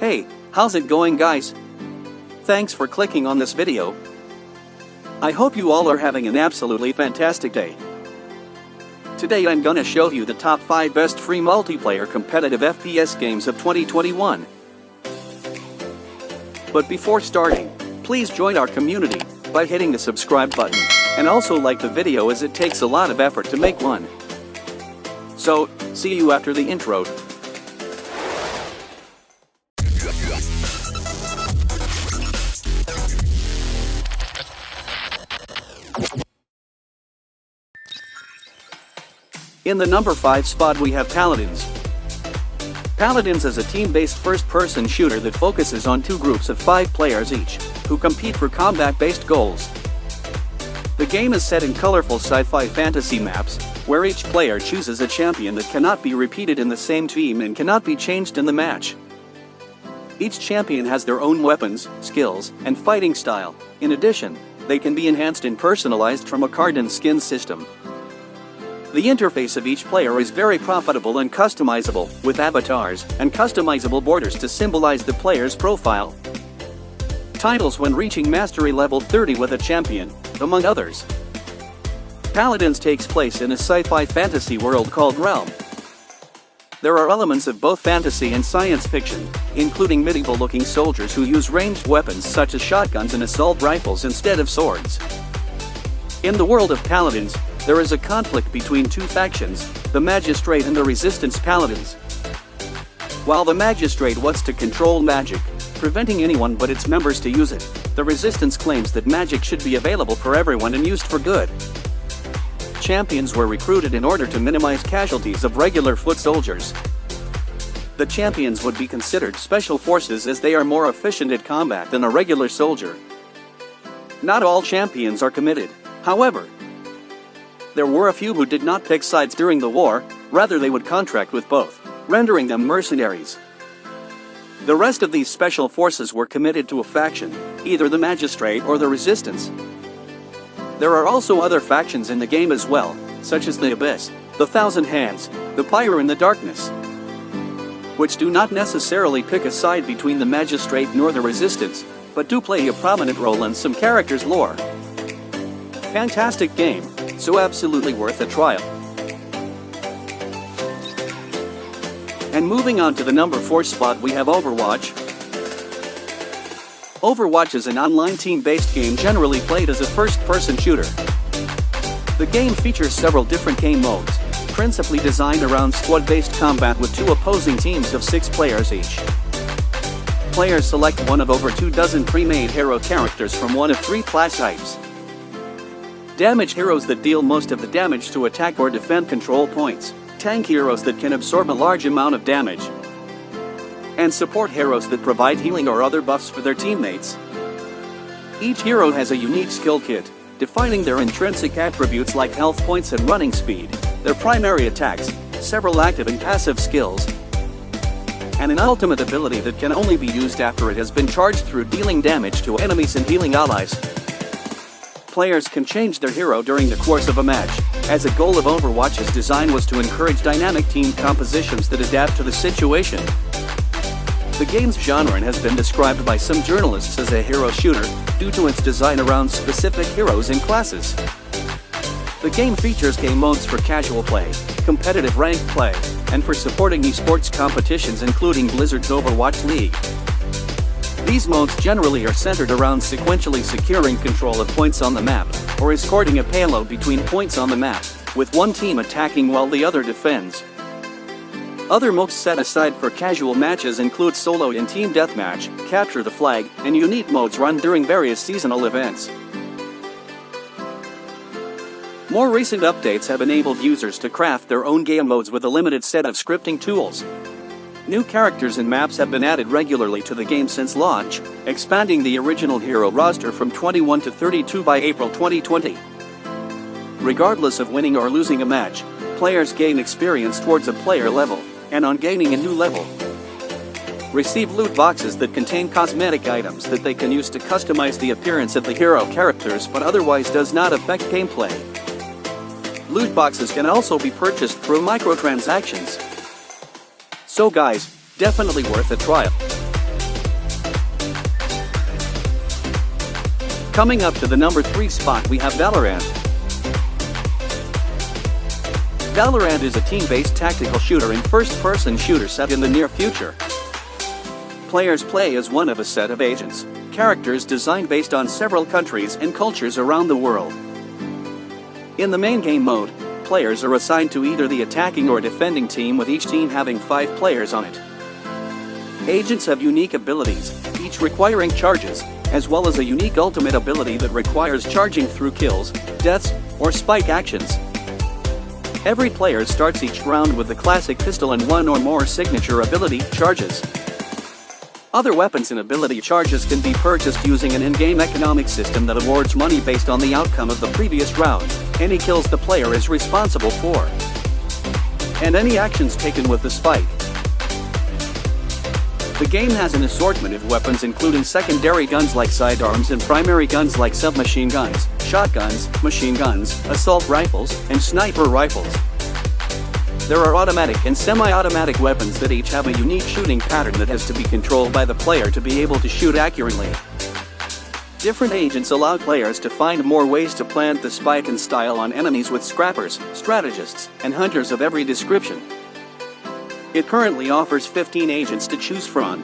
Hey, how's it going, guys? Thanks for clicking on this video. I hope you all are having an absolutely fantastic day. Today I'm gonna show you the top 5 best free multiplayer competitive FPS games of 2021. But before starting, please join our community by hitting the subscribe button, and also like the video as it takes a lot of effort to make one. So, see you after the intro. In the number 5 spot we have Paladins. Paladins is a team-based first-person shooter that focuses on 2 groups of 5 players each, who compete for combat-based goals. The game is set in colorful sci-fi fantasy maps, where each player chooses a champion that cannot be repeated in the same team and cannot be changed in the match. Each champion has their own weapons, skills, and fighting style. In addition, they can be enhanced and personalized from a card and skin system. The interface of each player is very profitable and customizable, with avatars and customizable borders to symbolize the player's profile. Titles when reaching mastery level 30 with a champion, among others. Paladins takes place in a sci-fi fantasy world called Realm. There are elements of both fantasy and science fiction, including medieval-looking soldiers who use ranged weapons such as shotguns and assault rifles instead of swords. In the world of Paladins, there is a conflict between 2 factions, the Magistrate and the Resistance Paladins. While the Magistrate wants to control magic, preventing anyone but its members to use it, the Resistance claims that magic should be available for everyone and used for good. Champions were recruited in order to minimize casualties of regular foot soldiers. The champions would be considered special forces as they are more efficient at combat than a regular soldier. Not all champions are committed, however. There were a few who did not pick sides during the war, rather they would contract with both, rendering them mercenaries. The rest of these special forces were committed to a faction, either the Magistrate or the Resistance. There are also other factions in the game as well, such as the Abyss, the Thousand Hands, the Pyre and the Darkness, which do not necessarily pick a side between the Magistrate nor the Resistance, but do play a prominent role in some characters' lore. Fantastic game, so absolutely worth a trial. And moving on to the number 4 spot we have Overwatch. Overwatch is an online team-based game generally played as a first-person shooter. The game features several different game modes, principally designed around squad-based combat with 2 opposing teams of 6 players each. Players select one of over 2 dozen pre-made hero characters from one of 3 class types. Damage heroes that deal most of the damage to attack or defend control points, tank heroes that can absorb a large amount of damage, and support heroes that provide healing or other buffs for their teammates. Each hero has a unique skill kit, defining their intrinsic attributes like health points and running speed, their primary attacks, several active and passive skills, and an ultimate ability that can only be used after it has been charged through dealing damage to enemies and healing allies. Players can change their hero during the course of a match, as a goal of Overwatch's design was to encourage dynamic team compositions that adapt to the situation. The game's genre has been described by some journalists as a hero shooter, due to its design around specific heroes and classes. The game features game modes for casual play, competitive ranked play, and for supporting esports competitions including Blizzard's Overwatch League. These modes generally are centered around sequentially securing control of points on the map, or escorting a payload between points on the map, with one team attacking while the other defends. Other modes set aside for casual matches include solo and team deathmatch, capture the flag, and unique modes run during various seasonal events. More recent updates have enabled users to craft their own game modes with a limited set of scripting tools. New characters and maps have been added regularly to the game since launch, expanding the original hero roster from 21 to 32 by April 2020. Regardless of winning or losing a match, players gain experience towards a player level, and on gaining a new level, receive loot boxes that contain cosmetic items that they can use to customize the appearance of the hero characters but otherwise does not affect gameplay. Loot boxes can also be purchased through microtransactions. So guys, definitely worth a trial. Coming up to the number 3 spot we have Valorant. Valorant is a team-based tactical shooter and first-person shooter set in the near future. Players play as one of a set of agents, characters designed based on several countries and cultures around the world. In the main game mode, players are assigned to either the attacking or defending team, with each team having 5 players on it. Agents have unique abilities, each requiring charges, as well as a unique ultimate ability that requires charging through kills, deaths, or spike actions. Every player starts each round with the classic pistol and one or more signature ability charges. Other weapons and ability charges can be purchased using an in-game economic system that awards money based on the outcome of the previous round, any kills the player is responsible for, and any actions taken with the spike. The game has an assortment of weapons, including secondary guns like sidearms and primary guns like submachine guns, shotguns, machine guns, assault rifles, and sniper rifles. There are automatic and semi-automatic weapons that each have a unique shooting pattern that has to be controlled by the player to be able to shoot accurately. Different agents allow players to find more ways to plant the spike and style on enemies, with scrappers, strategists, and hunters of every description. It currently offers 15 agents to choose from.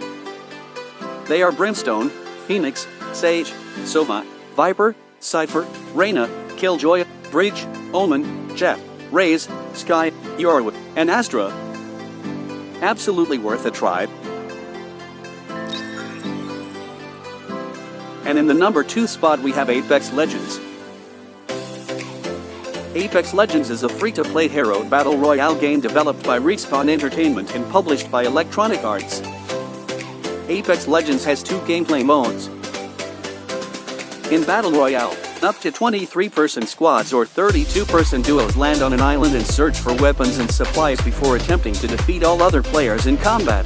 They are Brimstone, Phoenix, Sage, Sova, Viper, Cypher, Reyna, Killjoy, Breach, Omen, Jet, Raze, Sky, Yorwa, and Astra. Absolutely worth a try. And in the number 2 spot we have Apex Legends. Apex Legends is a free-to-play hero battle royale game developed by Respawn Entertainment and published by Electronic Arts. Apex Legends has 2 gameplay modes. In Battle Royale, up to 23-person squads or 32-person duos land on an island and search for weapons and supplies before attempting to defeat all other players in combat.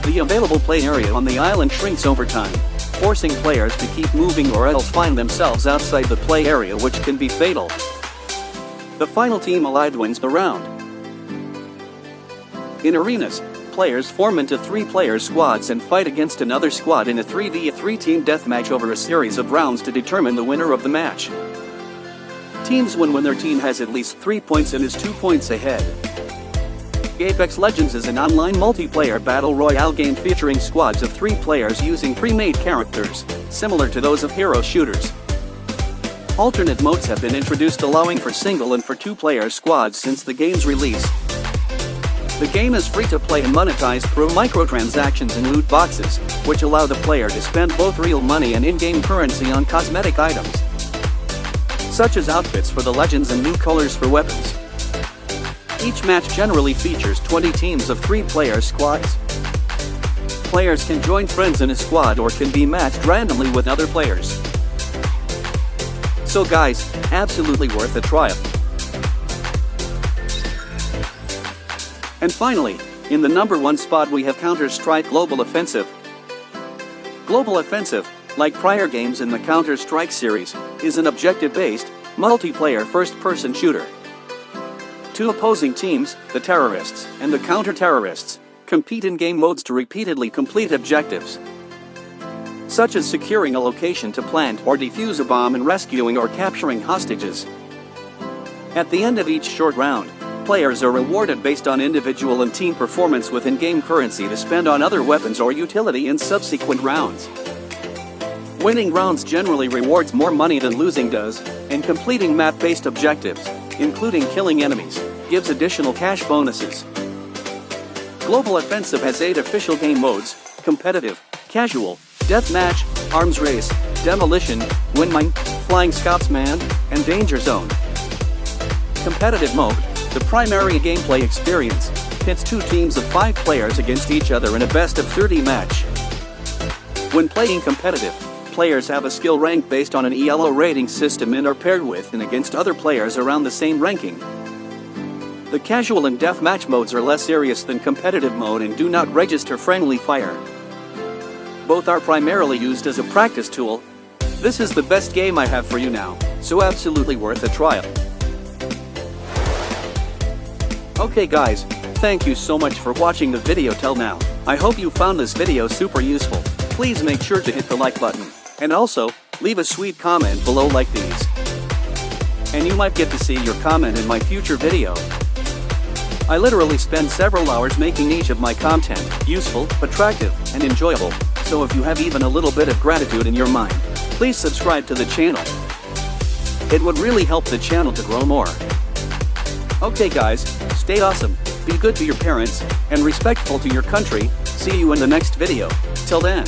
The available play area on the island shrinks over time, forcing players to keep moving or else find themselves outside the play area, which can be fatal. The final team alive wins the round. In arenas, players form into 3-player squads and fight against another squad in a 3v3 team deathmatch over a series of rounds to determine the winner of the match. Teams win when their team has at least 3 points and is 2 points ahead. Apex Legends is an online multiplayer battle royale game featuring squads of 3 players using pre-made characters, similar to those of hero shooters. Alternate modes have been introduced, allowing for single and for 2-player squads since the game's release. The game is free to play and monetized through microtransactions and loot boxes, which allow the player to spend both real money and in-game currency on cosmetic items, such as outfits for the legends and new colors for weapons. Each match generally features 20 teams of 3-player squads. Players can join friends in a squad or can be matched randomly with other players. So guys, absolutely worth a try. And finally, in the number 1 spot we have Counter-Strike Global Offensive. Global Offensive, like prior games in the Counter-Strike series, is an objective-based, multiplayer first-person shooter. 2 opposing teams, the terrorists and the counter-terrorists, compete in game modes to repeatedly complete objectives, such as securing a location to plant or defuse a bomb and rescuing or capturing hostages. At the end of each short round, players are rewarded based on individual and team performance with in-game currency to spend on other weapons or utility in subsequent rounds. Winning rounds generally rewards more money than losing does, and completing map-based objectives, including killing enemies, gives additional cash bonuses. Global Offensive has 8 official game modes: competitive, casual, deathmatch, arms race, demolition, windmine, flying scotsman, and danger zone. Competitive mode, the primary gameplay experience, pits 2 teams of 5 players against each other in a best-of-30 match. When playing competitive, players have a skill rank based on an ELO rating system and are paired with and against other players around the same ranking. The casual and deathmatch modes are less serious than competitive mode and do not register friendly fire. Both are primarily used as a practice tool. This is the best game I have for you now, so absolutely worth a trial. Okay guys, thank you so much for watching the video till now. I hope you found this video super useful. Please make sure to hit the like button. And also, Leave a sweet comment below like these. And you might get to see your comment in my future video. I literally spend several hours making each of my content useful, attractive, and enjoyable, so if you have even a little bit of gratitude in your mind, please subscribe to the channel. It would really help the channel to grow more. Okay guys, stay awesome, be good to your parents, and respectful to your country. See you in the next video. Till then.